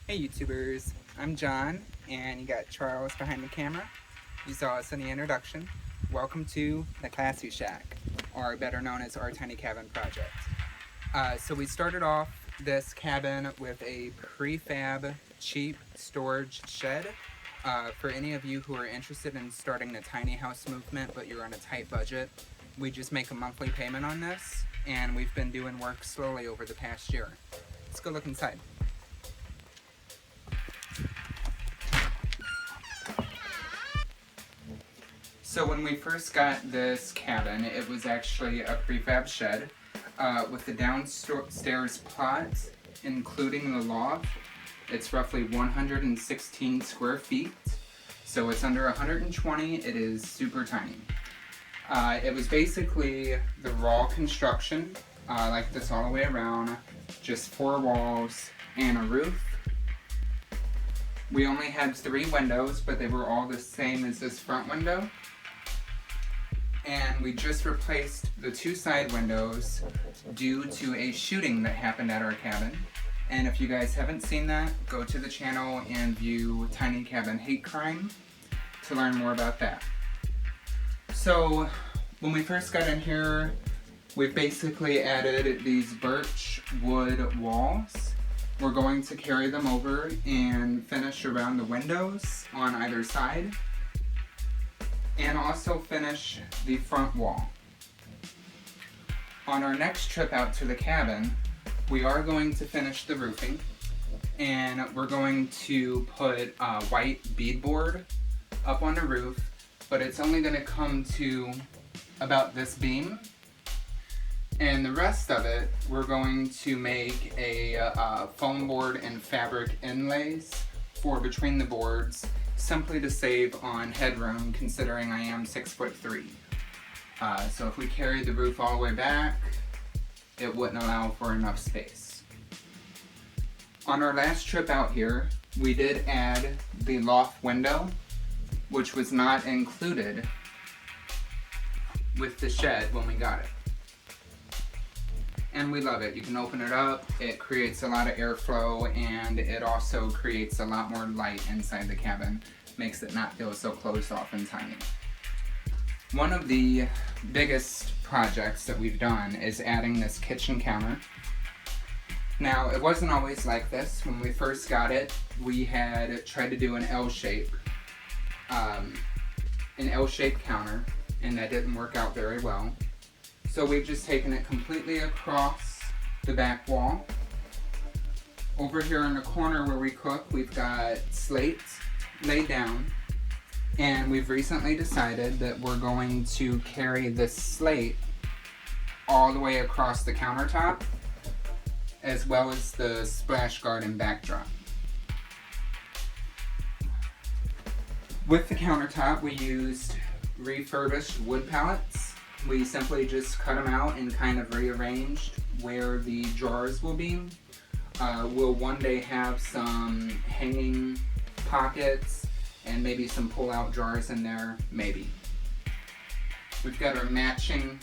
Hey YouTubers, I'm John, and you got Charles behind the camera. You saw us in the introduction. Welcome to the Classy Shack, or better known as our Tiny Cabin project. So we started off this cabin with a prefab, cheap storage shed. For any of you who are interested in starting the tiny house movement but you're on a tight budget, we just make a monthly payment on this, and we've been doing work slowly over the past year. Let's go look inside. So when we first got this cabin, it was actually a prefab shed with the downstairs plot, including the loft. It's roughly 116 square feet, so it's under 120. It is super tiny. It was basically the raw construction, like this all the way around, just 4 walls and a roof. We only had 3 windows, but they were all the same as this front window. And we just replaced the 2 side windows due to a shooting that happened at our cabin. And if you guys haven't seen that, go to the channel and view Tiny Cabin Hate Crime to learn more about that. So when we first got in here, we basically added these birch wood walls. We're going to carry them over and finish around the windows on either side, and also finish the front wall. On our next trip out to the cabin, we are going to finish the roofing, and we're going to put white beadboard up on the roof, but it's only going to come to about this beam, and the rest of it we're going to make a foam board and fabric inlays for between the boards, simply to save on headroom, considering I am 6'3". So if we carried the roof all the way back, it wouldn't allow for enough space. On our last trip out here, we did add the loft window, which was not included with the shed when we got it. And we love it. You can open it up, it creates a lot of airflow, and it also creates a lot more light inside the cabin. Makes it not feel so closed off and tiny. One of the biggest projects that we've done is adding this kitchen counter. Now, it wasn't always like this. When we first got it, we had tried to do an L-shape counter, and that didn't work out very well. So we've just taken it completely across the back wall. Over here in the corner where we cook, we've got slates laid down, and we've recently decided that we're going to carry this slate all the way across the countertop, as well as the splash garden backdrop. With the countertop, we used refurbished wood pallets. We simply just cut them out and kind of rearranged where the drawers will be. We'll one day have some hanging pockets and maybe some pull-out drawers in there, maybe. We've got our matching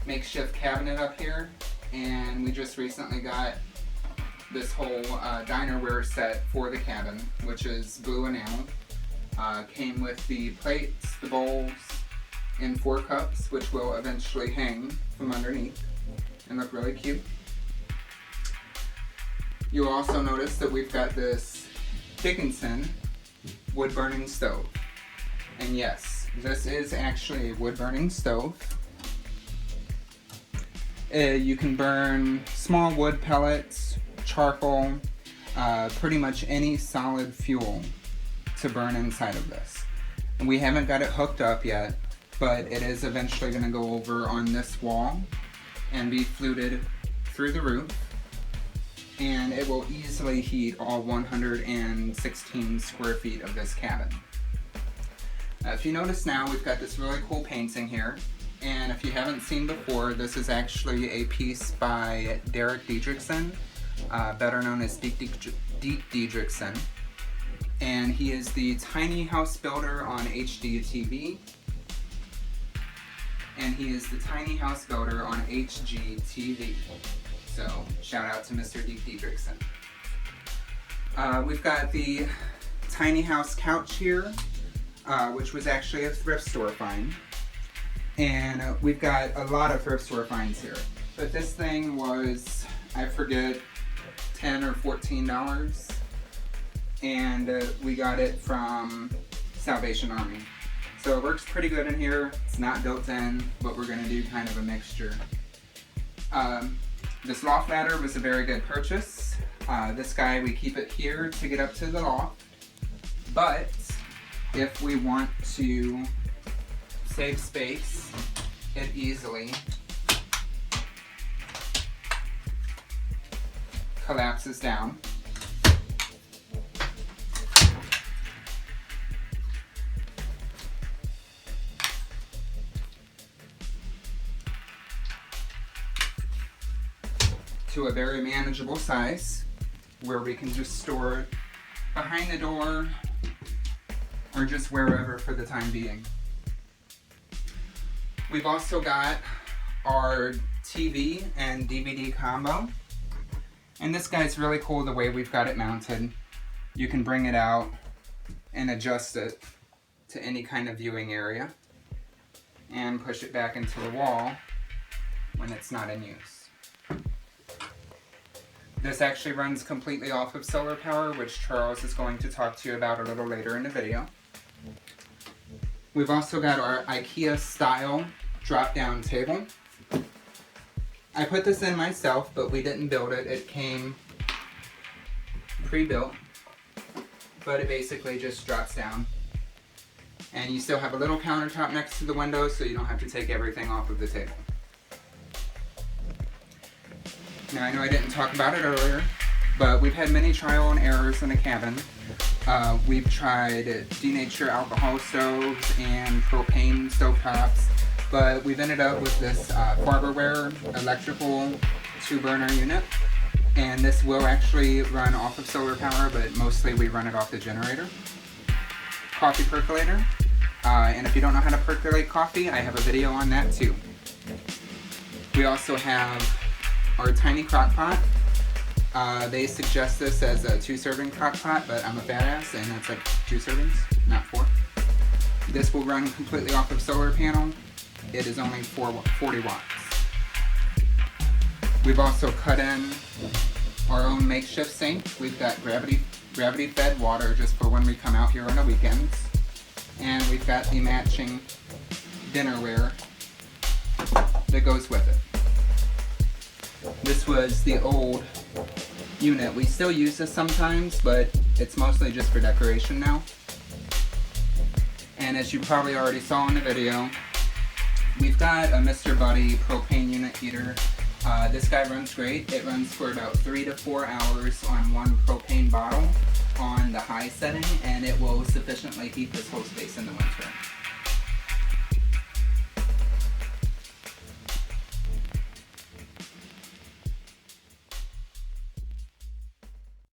makeshift cabinet up here, and we just recently got this whole dinerware set for the cabin, which is blue enamel. Came with the plates, the bowls, and 4 cups, which will eventually hang from underneath and look really cute. You'll also notice that we've got this Dickinson wood burning stove. And yes, this is actually a wood burning stove. You can burn small wood pellets, charcoal, pretty much any solid fuel to burn inside of this. And we haven't got it hooked up yet, but it is eventually going to go over on this wall and be fluted through the roof. and it will easily heat all 116 square feet of this cabin. If you notice now, we've got this really cool painting here, and if you haven't seen before, this is actually a piece by Derek Dietrichson, better known as Deke Dietrichson, and he is the tiny house builder on HGTV, and he is the tiny house builder on HGTV. So shout out to Mr. Deke Dietrichson. We've got the tiny house couch here, which was actually a thrift store find. And we've got a lot of thrift store finds here. But this thing was, I forget, $10 or $14. And we got it from Salvation Army. So it works pretty good in here. It's not built in, but we're gonna do kind of a mixture. This loft ladder was a very good purchase. This guy, we keep it here to get up to the loft. But if we want to save space, it easily collapses down. To a very manageable size where we can just store it behind the door or just wherever for the time being. We've also got our TV and DVD combo, and this guy's really cool the way we've got it mounted. You can bring it out and adjust it to any kind of viewing area and push it back into the wall when it's not in use. This actually runs completely off of solar power, which Charles is going to talk to you about a little later in the video. We've also got our IKEA style drop-down table. I put this in myself, but we didn't build it. It came pre-built, but it basically just drops down. And you still have a little countertop next to the window, so you don't have to take everything off of the table. Now, I know I didn't talk about it earlier, but we've had many trial and errors in the cabin. We've tried denatured alcohol stoves and propane stovetops, but we've ended up with this Farberware electrical 2-burner unit. And this will actually run off of solar power, but mostly we run it off the generator. Coffee percolator. And if you don't know how to percolate coffee, I have a video on that too. We also have our tiny crock pot. They suggest this as a 2-serving crock pot, but I'm a fat ass and that's like 2 servings, not 4. This will run completely off of solar panel. It is only 40 watts. We've also cut in our own makeshift sink. We've got gravity fed water just for when we come out here on the weekends. And we've got the matching dinnerware that goes with it. This was the old unit. We still use this sometimes, but it's mostly just for decoration now. And as you probably already saw in the video, we've got a Mr. Buddy propane unit heater. This guy runs great. It runs for about 3 to 4 hours on one propane bottle on the high setting, and it will sufficiently heat this whole space in the winter.